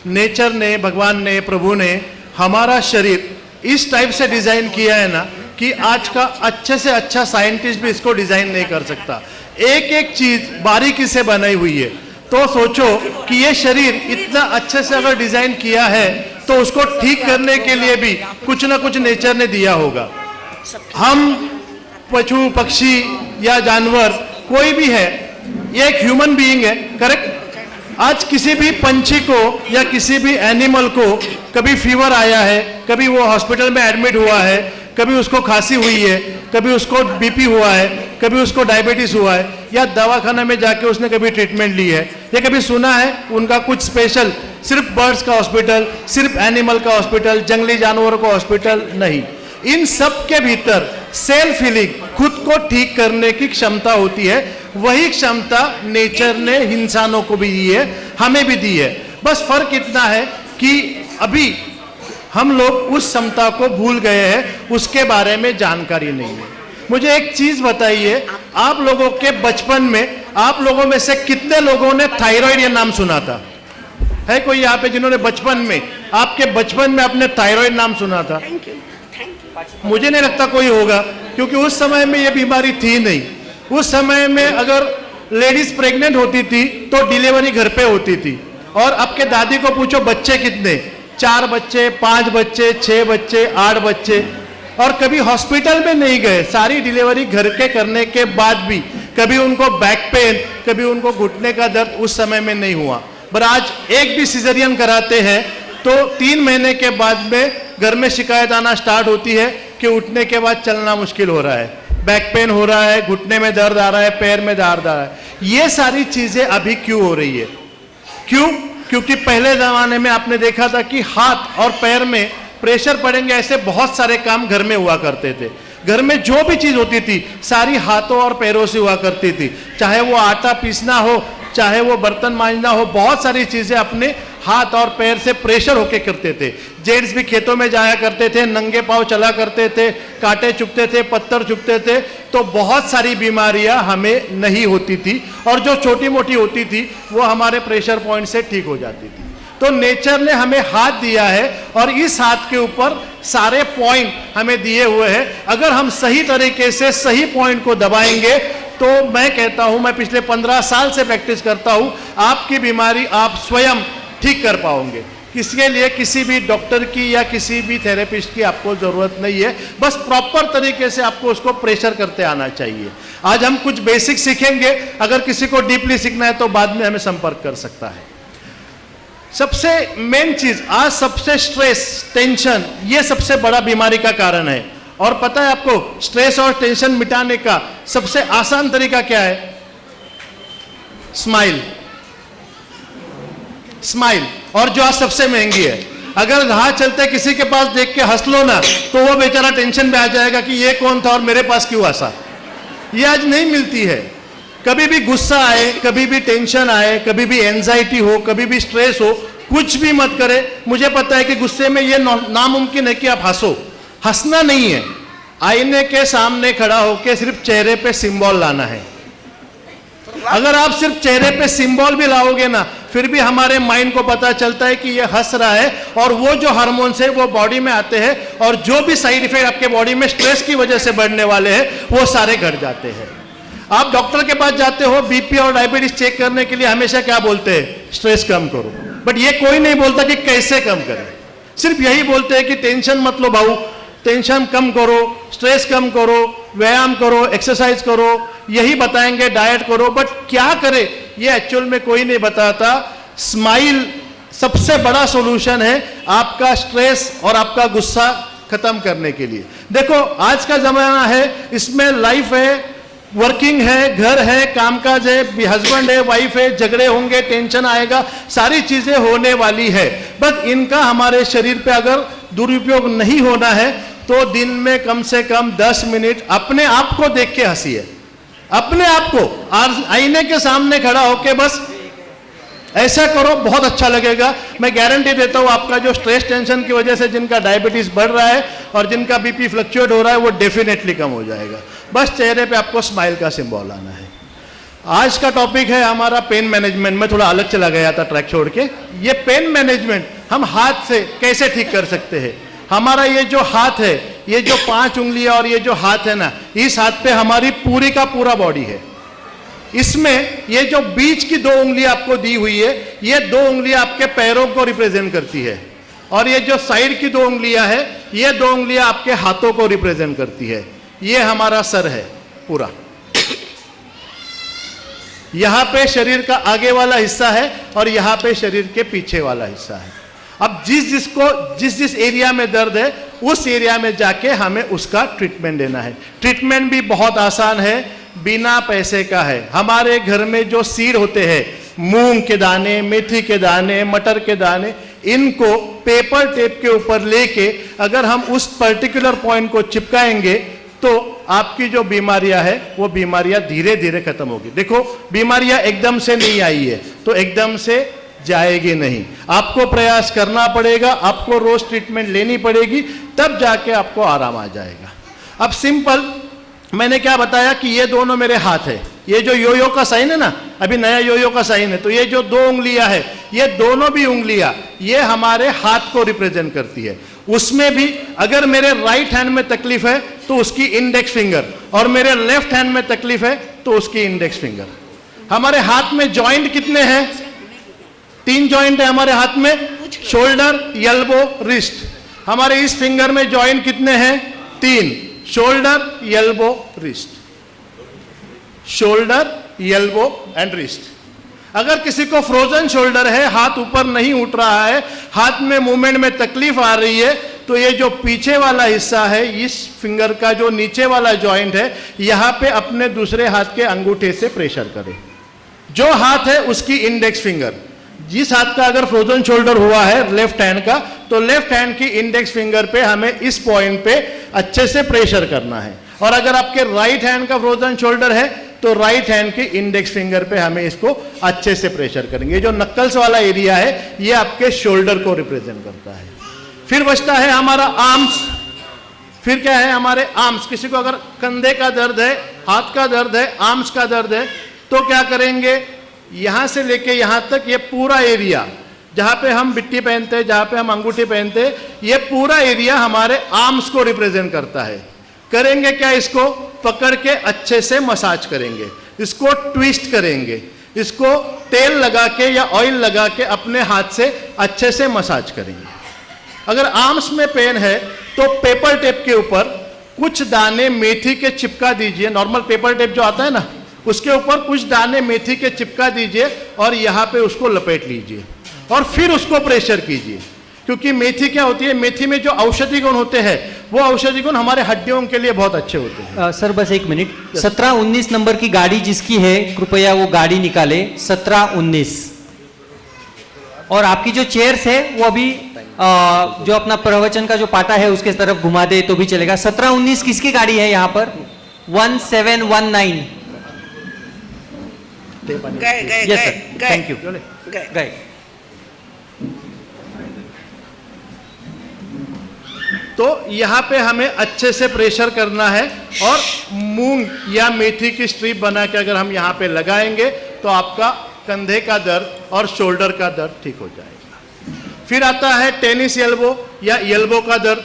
Nature ने, भगवान ने, प्रभु ने हमारा शरीर इस टाइप से डिजाइन किया है ना कि आज का अच्छे से अच्छा साइंटिस्ट भी इसको डिजाइन नहीं कर सकता। एक एक चीज बारीकी से बनाई हुई है। तो सोचो कि ये शरीर इतना अच्छे से अगर डिजाइन किया है तो उसको ठीक करने के लिए भी कुछ ना कुछ नेचर ने दिया होगा। हम पशु पक्षी या जानवर कोई भी है, ये एक ह्यूमन बीइंग है, करेक्ट। आज किसी भी पंछी को या किसी भी एनिमल को कभी फीवर आया है, कभी वो हॉस्पिटल में एडमिट हुआ है, कभी उसको खांसी हुई है, कभी उसको बीपी हुआ है, कभी उसको डायबिटीज हुआ है, या दवाखाना में जाके उसने कभी ट्रीटमेंट ली है, या कभी सुना है उनका कुछ स्पेशल सिर्फ बर्ड्स का हॉस्पिटल, सिर्फ एनिमल का हॉस्पिटल, जंगली जानवरों का हॉस्पिटल नहीं। इन सब के भीतर सेल्फ हीलिंग, खुद को ठीक करने की क्षमता होती है। वही क्षमता नेचर ने इंसानों को भी दी है, हमें भी दी है। बस फर्क इतना है कि अभी हम लोग उस क्षमता को भूल गए हैं, उसके बारे में जानकारी नहीं है। मुझे एक चीज बताइए, आप लोगों के बचपन में आप लोगों में से कितने लोगों ने थायराइड ये नाम सुना था? है कोई यहाँ पे जिन्होंने बचपन में, आपके बचपन में आपने थायराइड नाम सुना था? मुझे नहीं लगता कोई होगा, क्योंकि उस समय में ये बीमारी थी नहीं। उस समय में अगर लेडीज प्रेग्नेंट होती थी तो डिलीवरी घर पे होती थी। और आपके दादी को पूछो बच्चे कितने, 4 बच्चे, 5 बच्चे, 6 बच्चे, 8 बच्चे, और कभी हॉस्पिटल में नहीं गए। सारी डिलीवरी घर के करने के बाद भी कभी उनको बैक पेन, कभी उनको घुटने का दर्द उस समय में नहीं हुआ। पर आज एक भी सिजेरियन कराते हैं तो 3 महीने के बाद में घर में शिकायत आना स्टार्ट होती है कि उठने के बाद चलना मुश्किल हो रहा है, बैक पेन हो रहा है, घुटने में दर्द आ रहा है, पैर में दर्द आ रहा है। ये सारी चीजें अभी क्यों हो रही है? क्यों? क्योंकि पहले जमाने में आपने देखा था कि हाथ और पैर में प्रेशर पड़ेंगे, ऐसे बहुत सारे काम घर में हुआ करते थे। घर में जो भी चीज होती थी सारी हाथों और पैरों से हुआ करती थी, चाहे वो आटा पीसना हो, चाहे वो बर्तन मांजना हो, बहुत सारी चीजें अपने हाथ और पैर से प्रेशर होके करते थे। जेंट्स भी खेतों में जाया करते थे, नंगे पांव चला करते थे, कांटे चुभते थे, पत्थर चुभते थे, तो बहुत सारी बीमारियां हमें नहीं होती थी, और जो छोटी मोटी होती थी वो हमारे प्रेशर पॉइंट से ठीक हो जाती थी। तो नेचर ने हमें हाथ दिया है और इस हाथ के ऊपर सारे पॉइंट हमें दिए हुए हैं। अगर हम सही तरीके से सही पॉइंट को दबाएंगे तो मैं कहता हूं, मैं पिछले 15 साल से प्रैक्टिस करता हूं, आपकी बीमारी आप स्वयं ठीक कर पाओगे। इसके लिए किसी भी डॉक्टर की या किसी भी थेरेपिस्ट की आपको जरूरत नहीं है, बस प्रॉपर तरीके से आपको उसको प्रेशर करते आना चाहिए। आज हम कुछ बेसिक सीखेंगे, अगर किसी को डीपली सीखना है तो बाद में हमें संपर्क कर सकता है। सबसे मेन चीज आज सबसे स्ट्रेस, टेंशन, ये सबसे बड़ा बीमारी का कारण है। और पता है आपको स्ट्रेस और टेंशन मिटाने का सबसे आसान तरीका क्या है? स्माइल। स्माइल, और जो आज सबसे महंगी है। अगर राह चलते किसी के पास देख के हंस लो ना तो वो बेचारा टेंशन में आ जाएगा कि ये कौन था और मेरे पास क्यों हंसा। ये आज नहीं मिलती है। कभी भी गुस्सा आए, कभी भी टेंशन आए, कभी भी एंजाइटी हो, कभी भी स्ट्रेस हो, कुछ भी मत करे। मुझे पता है कि गुस्से में ये नामुमकिन है कि आप हंसो, हंसना नहीं है। आईने के सामने खड़ा होकर सिर्फ चेहरे पे सिंबल लाना है। अगर आप सिर्फ चेहरे पे सिंबल भी लाओगे ना, फिर भी हमारे माइंड को पता चलता है कि ये हंस रहा है, और वो जो हार्मोन्स है वो बॉडी में आते हैं, और जो भी साइड इफेक्ट आपके बॉडी में स्ट्रेस की वजह से बढ़ने वाले हैं वो सारे घट जाते हैं। आप डॉक्टर के पास जाते हो बीपी और डायबिटीज चेक करने के लिए, हमेशा क्या बोलते हैं? स्ट्रेस कम करो। बट ये कोई नहीं बोलता कि कैसे कम करें। सिर्फ यही बोलते हैं कि टेंशन मत लो भाऊ, टेंशन कम करो, स्ट्रेस कम करो, व्यायाम करो, एक्सरसाइज करो, यही बताएंगे, डाइट करो। बट क्या करें ये एक्चुअल में कोई नहीं बताता। स्माइल सबसे बड़ा सॉल्यूशन है आपका स्ट्रेस और आपका गुस्सा खत्म करने के लिए। देखो आज का जमाना है, इसमें लाइफ है, वर्किंग है, घर है, कामकाज है, हस्बैंड है, वाइफ है, झगड़े होंगे, टेंशन आएगा, सारी चीजें होने वाली है। बस इनका हमारे शरीर पे अगर दुरुपयोग नहीं होना है तो दिन में कम से कम 10 मिनट अपने आप को देख के हंसिए। अपने आप को आईने के सामने खड़ा होके बस ऐसा करो, बहुत अच्छा लगेगा। मैं गारंटी देता हूँ आपका जो स्ट्रेस टेंशन की वजह से जिनका डायबिटीज बढ़ रहा है और जिनका बीपी फ्लक्चुएट हो रहा है वो डेफिनेटली कम हो जाएगा। बस चेहरे पे आपको स्माइल का सिंबल आना है। आज का टॉपिक है हमारा पेन मैनेजमेंट। मैं थोड़ा अलग चला गया था ट्रैक छोड़ के। ये पेन मैनेजमेंट हम हाथ से कैसे ठीक कर सकते हैं। हमारा ये जो हाथ है, ये जो 5 उंगलियां और ये जो हाथ है ना, इस हाथ पे हमारी पूरी का पूरा बॉडी है। इसमें ये जो बीच की 2 उंगलियां आपको दी हुई है, ये 2 उंगलियां आपके पैरों को रिप्रेजेंट करती है, और ये जो साइड की 2 उंगलियां है, ये 2 उंगलियां आपके हाथों को रिप्रेजेंट करती है। ये हमारा सर है पूरा। यहां पे शरीर का आगे वाला हिस्सा है और यहां पे शरीर के पीछे वाला हिस्सा है। अब जिस एरिया में दर्द है, उस एरिया में जाके हमें उसका ट्रीटमेंट देना है। ट्रीटमेंट भी बहुत आसान है, बिना पैसे का है। हमारे घर में जो सीड होते हैं, मूंग के दाने, मेथी के दाने, मटर के दाने, इनको पेपर टेप के ऊपर लेके अगर हम उस पर्टिकुलर पॉइंट को चिपकाएंगे तो आपकी जो बीमारियां है वो बीमारियां धीरे धीरे खत्म होगी। देखो, बीमारियां एकदम से नहीं आई है तो एकदम से जाएगी नहीं। आपको प्रयास करना पड़ेगा, आपको रोज ट्रीटमेंट लेनी पड़ेगी, तब जाके आपको आराम आ जाएगा। अब सिंपल मैंने क्या बताया कि ये दोनों मेरे हाथ है। ये जो यो का साइन है ना, अभी नया यो का साइन है, तो ये जो 2 उंगलियां है, ये दोनों भी उंगलियां ये हमारे हाथ को रिप्रेजेंट करती है। उसमें भी अगर मेरे राइट हैंड में तकलीफ है तो उसकी इंडेक्स फिंगर, और मेरे लेफ्ट हैंड में तकलीफ है तो उसकी इंडेक्स फिंगर। हमारे हाथ में जॉइंट कितने हैं? 3 जॉइंट है हमारे हाथ में, शोल्डर, एल्बो, रिस्ट। हमारे इस फिंगर में जॉइंट कितने हैं? 3, shoulder, elbow, wrist. Shoulder, elbow and wrist. अगर किसी को फ्रोजन शोल्डर है, हाथ ऊपर नहीं उठ रहा है, हाथ में मूवमेंट में तकलीफ आ रही है, तो ये जो पीछे वाला हिस्सा है, इस फिंगर का जो नीचे वाला जॉइंट है, यहां पे अपने दूसरे हाथ के अंगूठे से प्रेशर करें। जो हाथ है उसकी इंडेक्स फिंगर, जिस हाथ का अगर फ्रोजन शोल्डर हुआ है लेफ्ट हैंड का, तो लेफ्ट हैंड की इंडेक्स फिंगर पे हमें इस पॉइंट पे अच्छे से प्रेशर करना है। और अगर आपके राइट हैंड का फ्रोजन शोल्डर है तो राइट हैंड की इंडेक्स फिंगर पे हमें इसको अच्छे से प्रेशर करेंगे। जो नक्कल्स वाला एरिया है, ये आपके शोल्डर को रिप्रेजेंट करता है। फिर बचता है हमारा आर्म्स। फिर क्या है हमारे आर्म्स? किसी को अगर कंधे का दर्द है, हाथ का दर्द है, आर्म्स का दर्द है, तो क्या करेंगे? यहां से लेके यहां तक ये पूरा एरिया, जहां पे हम बिट्टी पहनते हैं, जहां पे हम अंगूठी पहनते हैं, ये पूरा एरिया हमारे आर्म्स को रिप्रेजेंट करता है। करेंगे क्या? इसको पकड़ के अच्छे से मसाज करेंगे, इसको ट्विस्ट करेंगे, इसको तेल लगा के या ऑयल लगा के अपने हाथ से अच्छे से मसाज करेंगे। अगर आर्म्स में पेन है तो पेपर टेप के ऊपर कुछ दाने मेथी के चिपका दीजिए। नॉर्मल पेपर टेप जो आता है ना, उसके ऊपर कुछ दाने मेथी के चिपका दीजिए और यहाँ पे उसको लपेट लीजिए और फिर उसको प्रेशर कीजिए। क्योंकि मेथी क्या होती है, मेथी में जो औषधि गुण होते हैं, वो औषधि गुण हमारे हड्डियों के लिए बहुत अच्छे होते हैं। सर बस 1 मिनट, 17-19 नंबर की गाड़ी जिसकी है, कृपया वो गाड़ी निकाले। 17-19। और आपकी जो चेयर्स है वो अभी जो अपना प्रवचन का जो पाटा है उसके तरफ घुमा दे तो भी चलेगा। 17-19 किसकी गाड़ी है यहाँ पर? 1719। Yes sir, thank you. गए। तो यहाँ पे हमें अच्छे से प्रेशर करना है और मूंग या मेथी की स्ट्रिप बना के अगर हम यहाँ पे लगाएंगे तो आपका कंधे का दर्द और शोल्डर का दर्द ठीक हो जाएगा। फिर आता है टेनिस एल्बो या एल्बो का दर्द।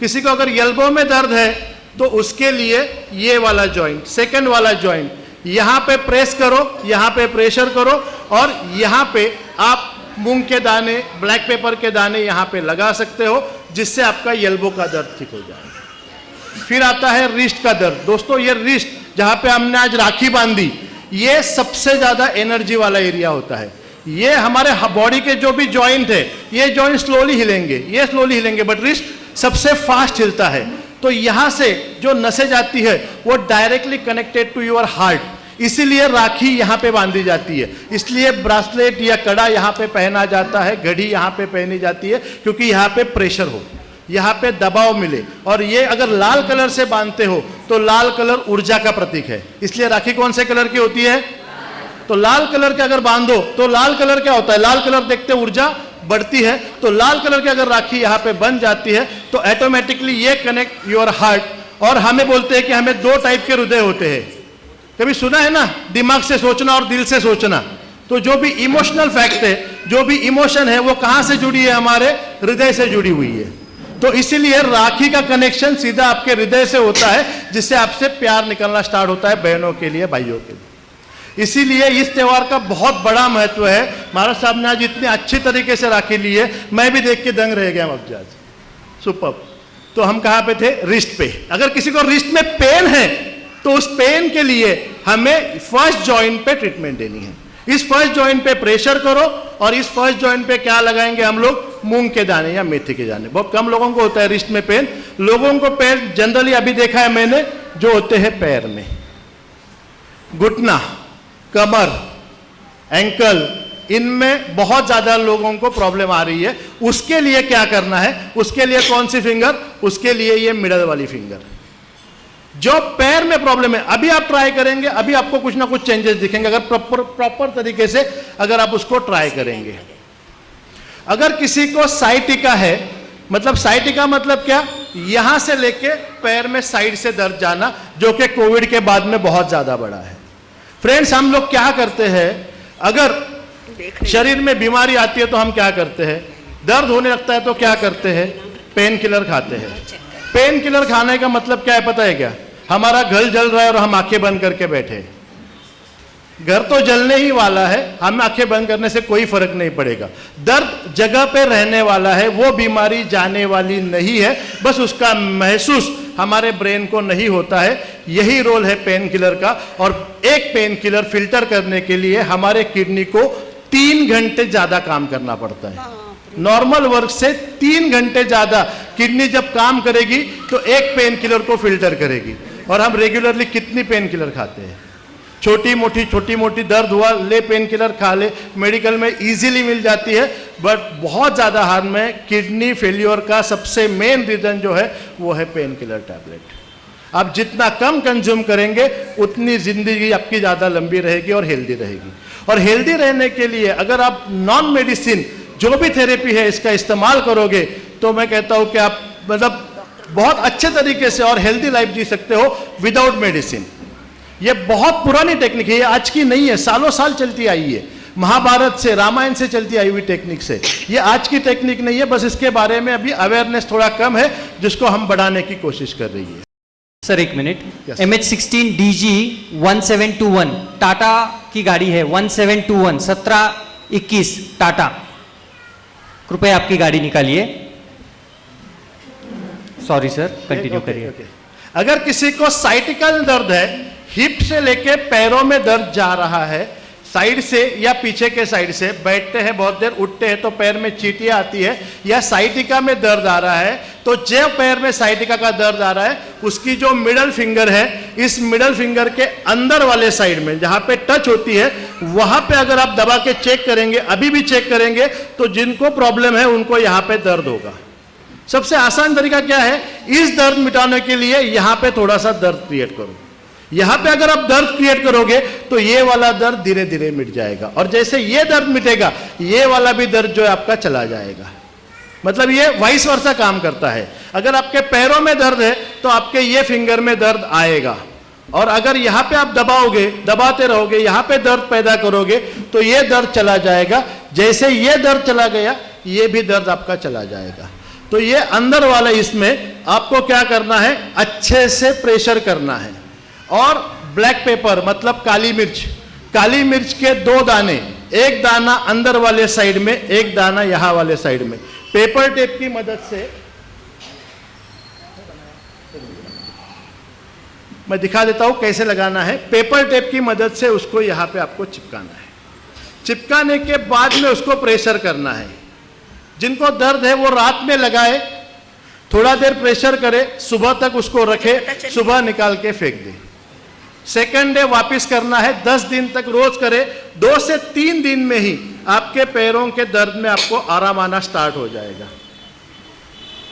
किसी को अगर एल्बो में दर्द है तो उसके लिए ये वाला जॉइंट, सेकंड वाला जॉइंट, यहाँ पे प्रेस करो, यहाँ पे प्रेशर करो और यहाँ पे आप मूंग के दाने, ब्लैक पेपर के दाने यहाँ पे लगा सकते हो, जिससे आपका एल्बो का दर्द ठीक हो जाएगा। फिर आता है रिस्ट का दर्द। दोस्तों, ये रिस्ट जहाँ पे हमने आज राखी बांधी, ये सबसे ज्यादा एनर्जी वाला एरिया होता है। ये हमारे बॉडी के जो भी जॉइंट है, ये जॉइंट स्लोली हिलेंगे, ये स्लोली हिलेंगे, बट रिस्ट सबसे फास्ट हिलता है। तो यहाँ से जो नसें जाती है वो directly connected to your heart, इसीलिए राखी यहाँ पे बांधी जाती है, इसलिए ब्रासलेट या कड़ा यहाँ पे पहना जाता है, घड़ी यहाँ पे पहनी जाती है, क्योंकि यहाँ पे प्रेशर हो, यहाँ पे दबाव मिले। और ये अगर लाल कलर से बांधते हो तो लाल कलर ऊर्जा का प्रतीक है, इसलिए राखी कौन से कलर की होती है? तो लाल कलर के अगर बांधो तो लाल कलर क्या होता है? लाल कलर देखते ऊर्जा बढ़ती है। तो लाल कलर की अगर राखी यहाँ पे बन जाती है तो ऑटोमेटिकली ये कनेक्ट योर हार्ट। और हमें बोलते हैं कि हमें 2 टाइप के हृदय होते हैं, कभी सुना है ना, दिमाग से सोचना और दिल से सोचना। तो जो भी इमोशनल फैक्ट है, जो भी इमोशन है, वो कहां से जुड़ी है? हमारे हृदय से जुड़ी हुई है। तो इसीलिए राखी का कनेक्शन सीधा आपके हृदय से होता है, जिससे आपसे प्यार निकलना स्टार्ट होता है बहनों के लिए, भाइयों के लिए। इसीलिए इस त्योहार का बहुत बड़ा महत्व है। महाराज साहब ने आज इतने अच्छी तरीके से राखी ली है, मैं भी देख के दंग रह गया आज। सुपर। तो हम कहां पे थे? रिस्ट पे। अगर किसी को रिस्ट में पेन है तो उस पेन के लिए हमें फर्स्ट जॉइंट पे ट्रीटमेंट देनी है। इस फर्स्ट जॉइंट पे प्रेशर करो, और इस फर्स्ट जॉइंट पे क्या लगाएंगे हम लोग? मूंग के दाने या मेथी के दाने। बहुत कम लोगों को होता है रिस्ट में पेन। लोगों को पेन जनरली अभी देखा है मैंने, जो होते हैं पैर में, घुटना, कमर, एंकल, इनमें बहुत ज्यादा लोगों को प्रॉब्लम आ रही है। उसके लिए क्या करना है? उसके लिए कौन सी फिंगर? उसके लिए ये मिडल वाली फिंगर। जो पैर में प्रॉब्लम है, अभी आप ट्राई करेंगे, अभी आपको कुछ ना कुछ चेंजेस दिखेंगे अगर प्रॉपर तरीके से अगर आप उसको ट्राई करेंगे। अगर किसी को साइटिका है, मतलब साइटिका मतलब क्या? यहां से लेके पैर में साइड से दर्द जाना, जो कि कोविड के बाद में बहुत ज्यादा बढ़ा है। फ्रेंड्स, हम लोग क्या करते हैं? अगर शरीर में बीमारी आती है तो हम क्या करते हैं? दर्द होने लगता है तो क्या करते हैं? पेन किलर खाते हैं। पेन किलर खाने का मतलब क्या है पता है क्या? हमारा घर जल रहा है और हम आंखें बंद करके बैठे। घर तो जलने ही वाला है, हमें आंखें बंद करने से कोई फर्क नहीं पड़ेगा। दर्द जगह पे रहने वाला है, वो बीमारी जाने वाली नहीं है, बस उसका महसूस हमारे ब्रेन को नहीं होता है। यही रोल है पेन किलर का। और एक पेन किलर फिल्टर करने के लिए हमारे किडनी को 3 घंटे ज्यादा काम करना पड़ता है। नॉर्मल वर्क से 3 घंटे ज्यादा किडनी जब काम करेगी तो एक पेन किलर को फिल्टर करेगी। और हम रेगुलरली कितनी पेन किलर खाते हैं? छोटी मोटी दर्द हुआ, ले पेन किलर खा ले, मेडिकल में इजीली मिल जाती है। बट बहुत ज़्यादा हार्म में किडनी फेल्योर का सबसे मेन रीज़न जो है वो है पेन किलर टैबलेट। आप जितना कम कंज्यूम करेंगे उतनी ज़िंदगी आपकी ज़्यादा लंबी रहेगी और हेल्दी रहेगी। और हेल्दी रहने के लिए अगर आप नॉन मेडिसिन जो भी थेरेपी है इसका इस्तेमाल करोगे तो मैं कहता हूँ कि आप मतलब बहुत अच्छे तरीके से और हेल्दी लाइफ जी सकते हो विदाउट मेडिसिन। ये बहुत पुरानी टेक्निक है, ये आज की नहीं है, सालों साल चलती आई है। महाभारत से, रामायण से चलती आई हुई टेक्निक से, ये आज की टेक्निक नहीं है। बस इसके बारे में अभी अवेयरनेस थोड़ा कम है, जिसको हम बढ़ाने की कोशिश कर रही है। सर एक minute, Yes. MH16 DG 1721 Tata की गाड़ी है, 1721 1721 टाटा। कृपया आपकी गाड़ी निकालिए। सॉरी सर, कंटिन्यू करिए। अगर किसी को साइटिका में दर्द है, हिप से लेके पैरों में दर्द जा रहा है, साइड से या पीछे के साइड से, बैठते हैं बहुत देर, उठते हैं तो पैर में चींटियां आती है, या साइटिका में दर्द आ रहा है, तो जो पैर में साइटिका का दर्द आ रहा है उसकी जो मिडल फिंगर है, इस मिडल फिंगर के अंदर वाले साइड में जहां पे टच होती है वहां पे अगर आप दबा के चेक करेंगे, अभी भी चेक करेंगे, तो जिनको प्रॉब्लम है उनको यहां पे दर्द होगा। सबसे आसान तरीका क्या है? इस दर्द मिटाने के लिए यहां पे थोड़ा सा दर्द क्रिएट करो। यहां पे अगर आप दर्द क्रिएट करोगे तो ये वाला दर्द धीरे धीरे मिट जाएगा, और जैसे ये दर्द मिटेगा ये वाला भी दर्द जो है आपका चला जाएगा। मतलब ये वाइस वर्सा काम करता है। अगर आपके पैरों में दर्द है तो आपके ये फिंगर में दर्द आएगा, और अगर यहां पे आप दबाओगे, दबाते रहोगे, यहां पे दर्द पैदा करोगे तो ये दर्द चला जाएगा। जैसे ये दर्द चला गया ये भी दर्द आपका चला जाएगा। तो ये अंदर वाला, इसमें आपको क्या करना है? अच्छे से प्रेशर करना है। और ब्लैक पेपर मतलब काली मिर्च के 2 दाने, एक दाना अंदर वाले साइड में, एक दाना यहां वाले साइड में, पेपर टेप की मदद से मैं दिखा देता हूं कैसे लगाना है। पेपर टेप की मदद से उसको यहां पे आपको चिपकाना है। चिपकाने के बाद में उसको प्रेशर करना है। जिनको दर्द है वो रात में लगाए, थोड़ा देर प्रेशर करे, सुबह तक उसको रखे, सुबह निकाल के फेंक दे। सेकंड डे वापस करना है, 10 दिन तक रोज करे। 2 से 3 दिन में ही आपके पैरों के दर्द में आपको आराम आना स्टार्ट हो जाएगा।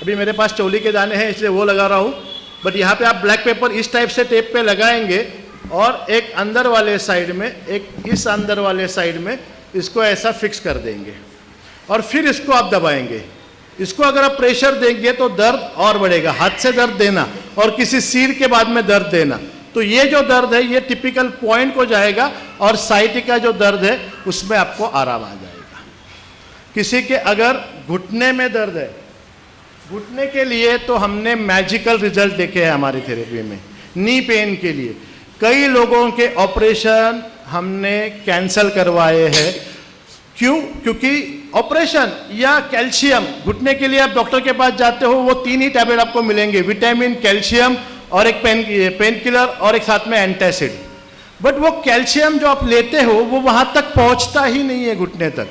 अभी मेरे पास चौली के दाने हैं इसलिए वो लगा रहा हूं, बट यहाँ पे आप ब्लैक पेपर इस टाइप से टेप पे लगाएंगे, और एक अंदर वाले साइड में, एक इस अंदर वाले साइड में इसको ऐसा फिक्स कर देंगे, और फिर इसको आप दबाएंगे। इसको अगर आप प्रेशर देंगे तो दर्द और बढ़ेगा। हाथ से दर्द देना और किसी सीर के बाद में दर्द देना, तो ये जो दर्द है ये टिपिकल पॉइंट को जाएगा और साइटिका जो दर्द है उसमें आपको आराम आ जाएगा। किसी के अगर घुटने में दर्द है, घुटने के लिए तो हमने मैजिकल रिजल्ट देखे हैं हमारी थेरेपी में। नी पेन के लिए कई लोगों के ऑपरेशन हमने कैंसल करवाए हैं। क्यों? क्योंकि ऑपरेशन या कैल्शियम, घुटने के लिए आप डॉक्टर के पास जाते हो, वो 3 ही टैबलेट आपको मिलेंगे, विटामिन, कैल्शियम और एक पेन किलर और एक साथ में एंटासिड। बट वो कैल्शियम जो आप लेते हो वो वहाँ तक पहुँचता ही नहीं है, घुटने तक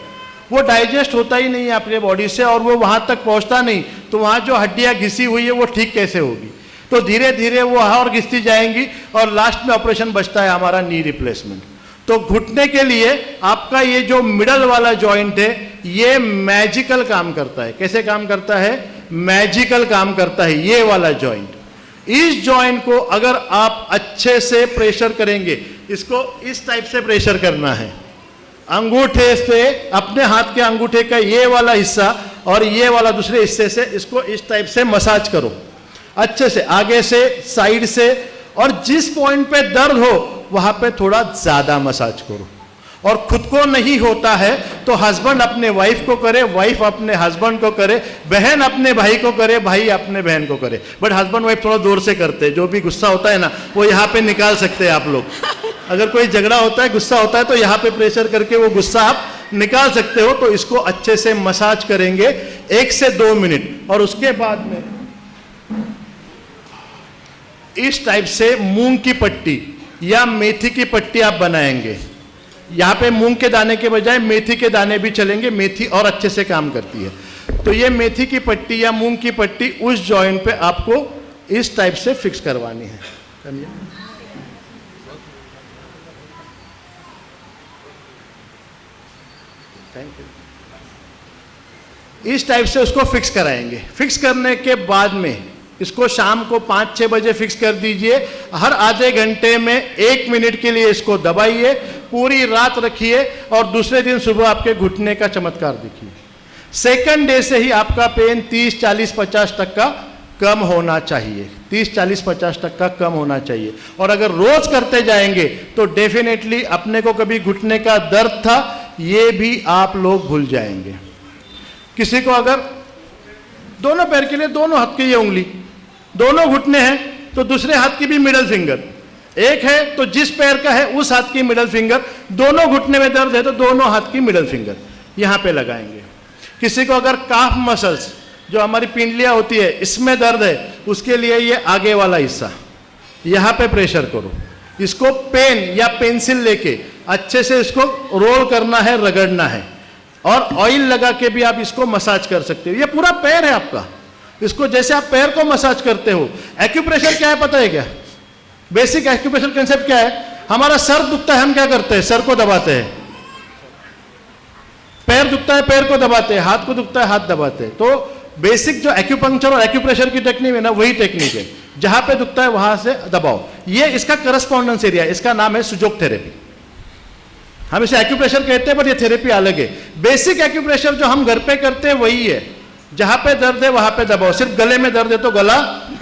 वो डाइजेस्ट होता ही नहीं है आपके बॉडी से, और वो वहाँ तक पहुँचता नहीं, तो वहाँ जो हड्डियाँ घिसी हुई है वो ठीक कैसे होगी? तो धीरे धीरे वो और घिसती जाएंगी और लास्ट में ऑपरेशन बचता है हमारा नी रिप्लेसमेंट। तो घुटने के लिए आपका ये जो मिडल वाला जॉइंट है ये मैजिकल काम करता है। कैसे काम करता है? मैजिकल काम करता है ये वाला जॉइंट। इस जॉइंट को अगर आप अच्छे से प्रेशर करेंगे, इसको इस टाइप से प्रेशर करना है, अंगूठे से, अपने हाथ के अंगूठे का ये वाला हिस्सा और ये वाला दूसरे हिस्से से इसको इस टाइप से मसाज करो अच्छे से, आगे से, साइड से, और जिस पॉइंट पे दर्द हो वहां पे थोड़ा ज्यादा मसाज करो। और खुद को नहीं होता है तो हस्बैंड अपने वाइफ को करे, वाइफ अपने हस्बैंड को करे, बहन अपने भाई को करे, भाई अपने बहन को करे। बट हस्बैंड वाइफ थोड़ा दूर से करते हैं, जो भी गुस्सा होता है ना वो यहाँ पे निकाल सकते हैं आप लोग। अगर कोई झगड़ा होता है, गुस्सा होता है, तो यहाँ पे प्रेशर करके वो गुस्सा आप निकाल सकते हो। तो इसको अच्छे से मसाज करेंगे 1 से 2 मिनट, और उसके बाद में इस टाइप से मूंग की पट्टी या मेथी की पट्टी आप बनाएंगे। यहाँ पे मूंग के दाने के बजाय मेथी के दाने भी चलेंगे, मेथी और अच्छे से काम करती है। तो ये मेथी की पट्टी या मूंग की पट्टी उस जॉइंट पे आपको इस टाइप से फिक्स करवानी है। Thank you. इस टाइप से उसको फिक्स कराएंगे। फिक्स करने के बाद में इसको शाम को 5-6 बजे फिक्स कर दीजिए। हर आधे घंटे में 1 मिनट के लिए इसको दबाइए, पूरी रात रखिए, और दूसरे दिन सुबह आपके घुटने का चमत्कार देखिए। सेकंड डे से ही आपका पेन 30-40-50% कम होना चाहिए। 30-40-50% कम होना चाहिए। और अगर रोज करते जाएंगे तो डेफिनेटली अपने को कभी घुटने का दर्द था ये भी आप लोग भूल जाएंगे। किसी को अगर दोनों पैर के लिए दोनों हाथ की ये उंगली, दोनों घुटने हैं तो दूसरे हाथ की भी मिडल फिंगर, एक है तो जिस पैर का है उस हाथ की मिडल फिंगर, दोनों घुटने में दर्द है तो दोनों हाथ की मिडल फिंगर यहां पे लगाएंगे। किसी को अगर काफ मसल्स जो हमारी पिंडलियां होती है इसमें दर्द है, उसके लिए ये आगे वाला हिस्सा यहां पे प्रेशर करो। इसको पेन या पेंसिल लेके अच्छे से इसको रोल करना है, रगड़ना है, और ऑयल लगा के भी आप इसको मसाज कर सकते हो। ये पूरा पैर है आपका, इसको जैसे आप पैर को मसाज करते हो। एक्यूप्रेशर क्या है पता है क्या? बेसिक एक्यूप्रेशर कंसेप्ट क्या है? हमारा सर दुखता है, हम क्या करते हैं? सर को दबाते हैं। पैर दुखता है, पैर को दबाते हैं। हाथ को दुखता है, हाथ दबाते हैं। तो बेसिक जो एक्यूपंक्चर और एक्यूप्रेशर की टेक्निक है ना, वही टेक्निक है। जहां पे दुखता है वहां से दबाओ। ये इसका करस्पॉन्डेंस एरिया, इसका नाम है सुजोग थेरेपी। हम इसे एक्यूप्रेशर कहते हैं, पर ये थेरेपी अलग है। बेसिक एक्यूप्रेशर जो हम घर पे करते हैं वही है। जहां पे दर्द है वहां पे दबाओ। सिर्फ गले में दर्द है तो गला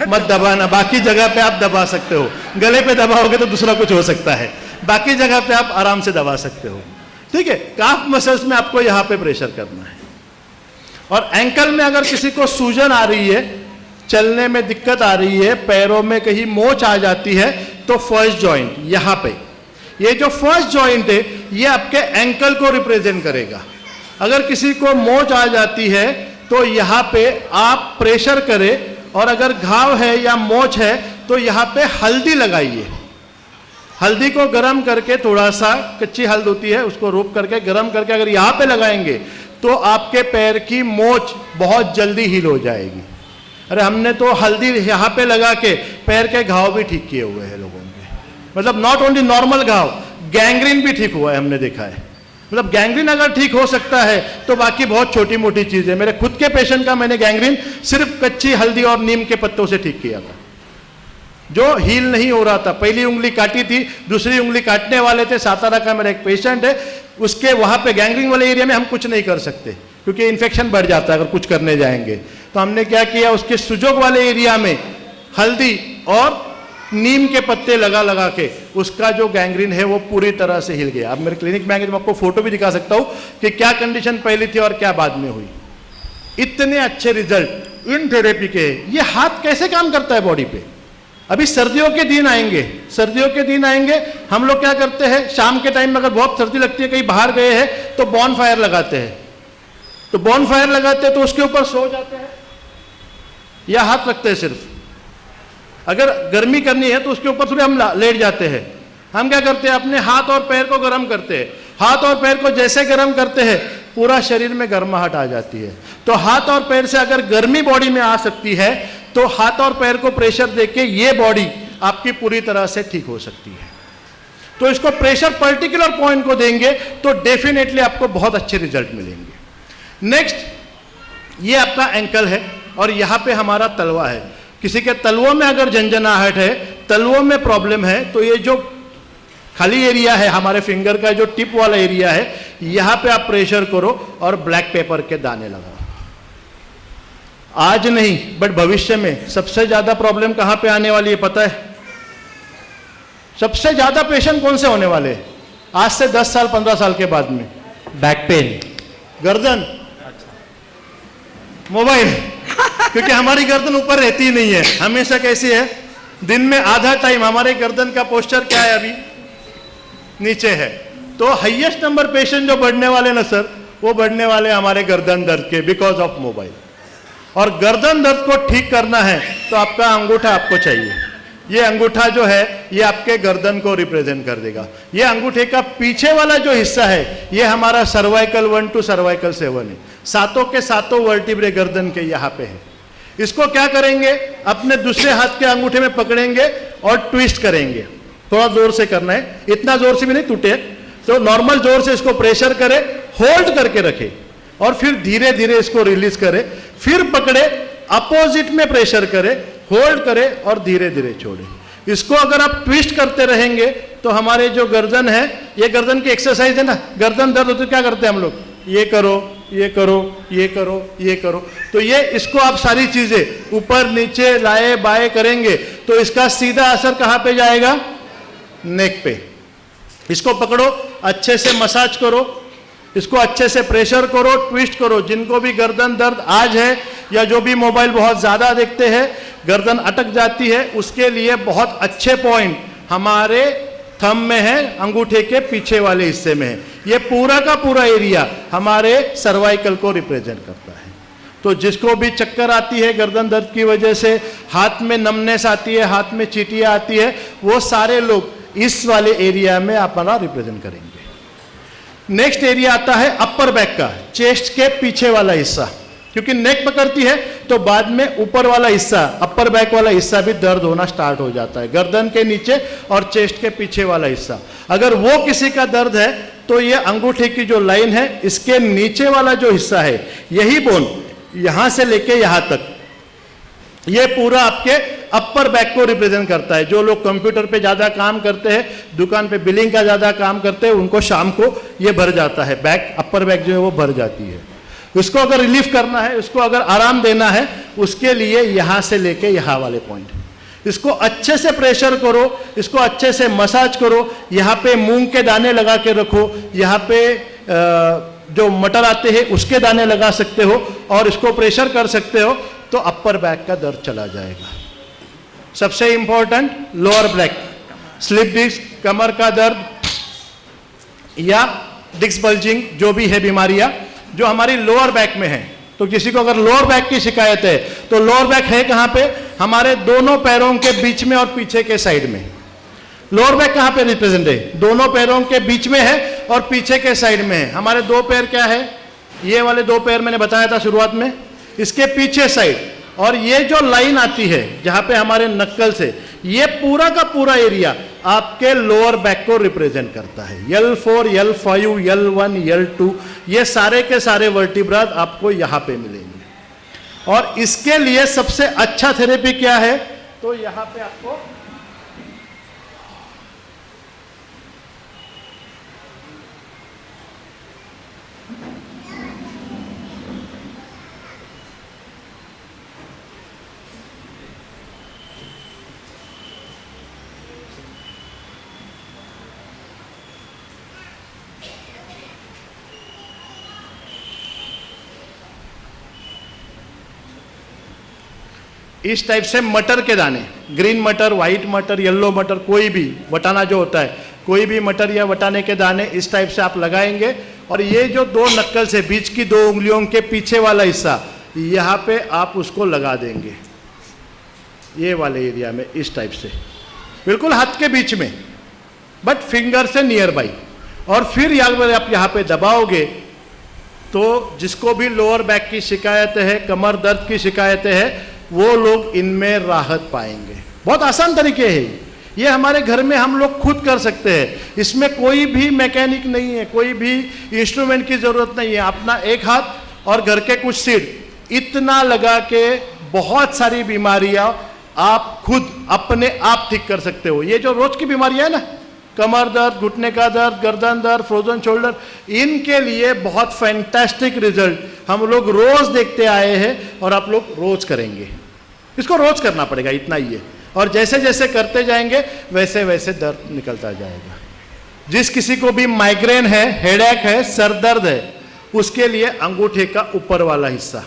मत दबाना, बाकी जगह पे आप दबा सकते हो। गले पे दबाओगे तो दूसरा कुछ हो सकता है, बाकी जगह पे आप आराम से दबा सकते हो। ठीक है। काफ मसल्स में आपको यहां पे प्रेशर करना है। और एंकल में अगर किसी को सूजन आ रही है, चलने में दिक्कत आ रही है, पैरों में कहीं मोच आ जाती है, तो फर्स्ट जॉइंट यहां पे, ये जो फर्स्ट जॉइंट है ये आपके एंकल को रिप्रेजेंट करेगा। अगर किसी को मोच आ जाती है तो यहाँ पे आप प्रेशर करें, और अगर घाव है या मोच है तो यहाँ पे हल्दी लगाइए। हल्दी को गर्म करके, थोड़ा सा कच्ची हल्द होती है उसको रूप करके गर्म करके अगर यहाँ पे लगाएंगे तो आपके पैर की मोच बहुत जल्दी हील हो जाएगी। अरे हमने तो हल्दी यहाँ पे लगा के पैर के घाव भी ठीक किए हुए हैं लोगों के। मतलब नॉट ओनली नॉर्मल घाव, गैंग्रीन भी ठीक हुआ है, हमने देखा है। मतलब गैंग्रीन अगर ठीक हो सकता है तो बाकी बहुत छोटी मोटी चीजें। मेरे खुद के पेशेंट का मैंने गैंग्रीन सिर्फ कच्ची हल्दी और नीम के पत्तों से ठीक किया था, जो हील नहीं हो रहा था। पहली उंगली काटी थी, दूसरी उंगली काटने वाले थे। सातारा का मेरा एक पेशेंट है, उसके वहां पे गैंग्रीन वाले एरिया में हम कुछ नहीं कर सकते क्योंकि इन्फेक्शन बढ़ जाता है अगर कुछ करने जाएंगे। तो हमने क्या किया, उसके सुजोग वाले एरिया में हल्दी और नीम के पत्ते लगा लगा के उसका जो गैंग्रीन है वो पूरी तरह से हिल गया। अब मेरे क्लिनिक में आएंगे तो मैं आपको फोटो भी दिखा सकता हूं कि क्या कंडीशन पहले थी और क्या बाद में हुई। इतने अच्छे रिजल्ट इन थेरेपी के। ये हाथ कैसे काम करता है बॉडी पे। अभी सर्दियों के दिन आएंगे, सर्दियों के दिन आएंगे, हम लोग क्या करते हैं शाम के टाइम में अगर बहुत सर्दी लगती है कहीं बाहर गए हैं तो बॉन फायर लगाते हैं, तो बॉन फायर लगाते हैं तो उसके ऊपर सो जाते हैं या हाथ रखते हैं सिर्फ। अगर गर्मी करनी है तो उसके ऊपर थोड़े हम लेट जाते हैं। हम क्या करते हैं अपने हाथ और पैर को गर्म करते हैं। हाथ और पैर को जैसे गर्म करते हैं पूरा शरीर में गर्माहट आ जाती है। तो हाथ और पैर से अगर गर्मी बॉडी में आ सकती है तो हाथ और पैर को प्रेशर देके ये बॉडी आपकी पूरी तरह से ठीक हो सकती है। तो इसको प्रेशर पर्टिकुलर पॉइंट को देंगे तो डेफिनेटली आपको बहुत अच्छे रिजल्ट मिलेंगे। नेक्स्ट, ये आपका एंकल है और यहां पे हमारा तलवा है। किसी के तलवों में अगर झंझनाहट है, तलवों में प्रॉब्लम है, तो ये जो खाली एरिया है हमारे फिंगर का जो टिप वाला एरिया है, यहां पे आप प्रेशर करो और ब्लैक पेपर के दाने लगाओ। आज नहीं बट भविष्य में सबसे ज्यादा प्रॉब्लम कहां पे आने वाली है पता है? सबसे ज्यादा पेशेंट कौन से होने वाले हैं आज से 10 साल 15 साल के बाद में? बैक पेन, गर्दन, मोबाइल। क्योंकि हमारी गर्दन ऊपर रहती ही नहीं है, हमेशा कैसी है, दिन में आधा टाइम हमारे गर्दन का पोस्चर क्या है, अभी नीचे है। तो हाईएस्ट नंबर पेशेंट जो बढ़ने वाले ना सर, वो बढ़ने वाले हमारे गर्दन दर्द के, बिकॉज ऑफ मोबाइल। और गर्दन दर्द को ठीक करना है तो आपका अंगूठा आपको चाहिए। ये अंगूठा जो है ये आपके गर्दन को रिप्रेजेंट कर देगा। ये अंगूठे का पीछे वाला जो हिस्सा है ये हमारा सर्वाइकल 1 टू सर्वाइकल 7 है। सातों के सातों वर्टिब्रे गर्दन के यहाँ पे है। इसको क्या करेंगे, अपने दूसरे हाथ के अंगूठे में पकड़ेंगे और ट्विस्ट करेंगे। थोड़ा जोर से करना है, इतना जोर से भी नहीं टूटे, तो नॉर्मल जोर से इसको प्रेशर करे, होल्ड करके रखे और फिर धीरे धीरे इसको रिलीज करे, फिर पकड़े, अपोजिट में प्रेशर करे, होल्ड करे और धीरे धीरे छोड़े। इसको अगर आप ट्विस्ट करते रहेंगे तो हमारे जो गर्दन है, ये गर्दन की एक्सरसाइज है ना, गर्दन दर्द होती है क्या करते हैं हम लोग, ये करो, ये करो, ये करो, ये करो। तो ये इसको आप सारी चीजें ऊपर नीचे लाए बाएं करेंगे तो इसका सीधा असर कहां पे जाएगा, नेक पे। इसको पकड़ो, अच्छे से मसाज करो, इसको अच्छे से प्रेशर करो, ट्विस्ट करो। जिनको भी गर्दन दर्द आज है या जो भी मोबाइल बहुत ज्यादा देखते हैं, गर्दन अटक जाती है, उसके लिए बहुत अच्छे पॉइंट हमारे थंब में है, अंगूठे के पीछे वाले हिस्से में है। ये पूरा का पूरा एरिया हमारे सर्वाइकल को रिप्रेजेंट करता है। तो जिसको भी चक्कर आती है गर्दन दर्द की वजह से, हाथ में नमनेस आती है, हाथ में चींटियां आती है, वो सारे लोग इस वाले एरिया में अपना रिप्रेजेंट करेंगे। नेक्स्ट एरिया आता है अपर बैक का, चेस्ट के पीछे वाला हिस्सा। क्योंकि नेक पकड़ती है तो बाद में ऊपर वाला हिस्सा, अपर बैक वाला हिस्सा भी दर्द होना स्टार्ट हो जाता है। गर्दन के नीचे और चेस्ट के पीछे वाला हिस्सा, अगर वो किसी का दर्द है तो ये अंगूठे की जो लाइन है, इसके नीचे वाला जो हिस्सा है, यही बोन यहां से लेके यहां तक, ये पूरा आपके अपर बैक को रिप्रेजेंट करता है। जो लोग कंप्यूटर पे ज्यादा काम करते हैं, दुकान पे बिलिंग का ज्यादा काम करते हैं, उनको शाम को ये भर जाता है, बैक, अपर बैक जो है वो भर जाती है। उसको अगर रिलीफ करना है, उसको अगर आराम देना है, उसके लिए यहां से लेके यहां वाले पॉइंट, इसको अच्छे से प्रेशर करो, इसको अच्छे से मसाज करो। यहाँ पे मूंग के दाने लगा के रखो, यहाँ पे जो मटर आते हैं उसके दाने लगा सकते हो और इसको प्रेशर कर सकते हो, तो अपर बैक का दर्द चला जाएगा। सबसे important lower back, slip disc, कमर का दर्द या डिस्क बल्जिंग, जो भी है बीमारियां जो हमारी लोअर बैक में है। तो किसी को अगर लोअर बैक की शिकायत है तो लोअर बैक है कहां पे, हमारे दोनों पैरों के बीच में और पीछे के साइड में। लोअर बैक कहां पे रिप्रेजेंट है, दोनों पैरों के बीच में है और पीछे के साइड में है। हमारे दो पैर क्या है, ये वाले दो पैर मैंने बताया था शुरुआत में, इसके पीछे साइड, और ये जो लाइन आती है जहां पे हमारे नक्कल से, ये पूरा का पूरा एरिया आपके लोअर बैक को रिप्रेजेंट करता है। L4, L5, L1, L2, ये सारे के सारे वर्टिब्रा आपको यहां पे मिलेंगे। और इसके लिए सबसे अच्छा थेरेपी क्या है, तो यहां पे आपको इस टाइप से मटर के दाने, ग्रीन मटर, वाइट मटर, येलो मटर, कोई भी वटाना जो होता है, कोई भी मटर या वटाने के दाने इस टाइप से आप लगाएंगे। और ये जो दो नक्कल से बीच की दो उंगलियों के पीछे वाला हिस्सा, यहाँ पे आप उसको लगा देंगे, ये वाले एरिया में इस टाइप से, बिल्कुल हाथ के बीच में, बट फिंगर से नियर बाई। और फिर आप यहाँ पे दबाओगे तो जिसको भी लोअर बैक की शिकायतें है, कमर दर्द की शिकायतें हैं, वो लोग इनमें राहत पाएंगे। बहुत आसान तरीके हैं ये, हमारे घर में हम लोग खुद कर सकते हैं। इसमें कोई भी मैकेनिक नहीं है, कोई भी इंस्ट्रूमेंट की ज़रूरत नहीं है। अपना एक हाथ और घर के कुछ सीट, इतना लगा के बहुत सारी बीमारियां आप खुद अपने आप ठीक कर सकते हो। ये जो रोज की बीमारियां है ना, कमर दर्द, घुटने का दर्द, गर्दन दर्द, फ्रोजन शोल्डर, इनके लिए बहुत फैंटास्टिक रिजल्ट हम लोग रोज देखते आए हैं और आप लोग रोज करेंगे। इसको रोज करना पड़ेगा, इतना ही है। और जैसे जैसे करते जाएंगे वैसे वैसे दर्द निकलता जाएगा। जिस किसी को भी माइग्रेन है, हेडेक है, सर दर्द है, उसके लिए अंगूठे का ऊपर वाला हिस्सा,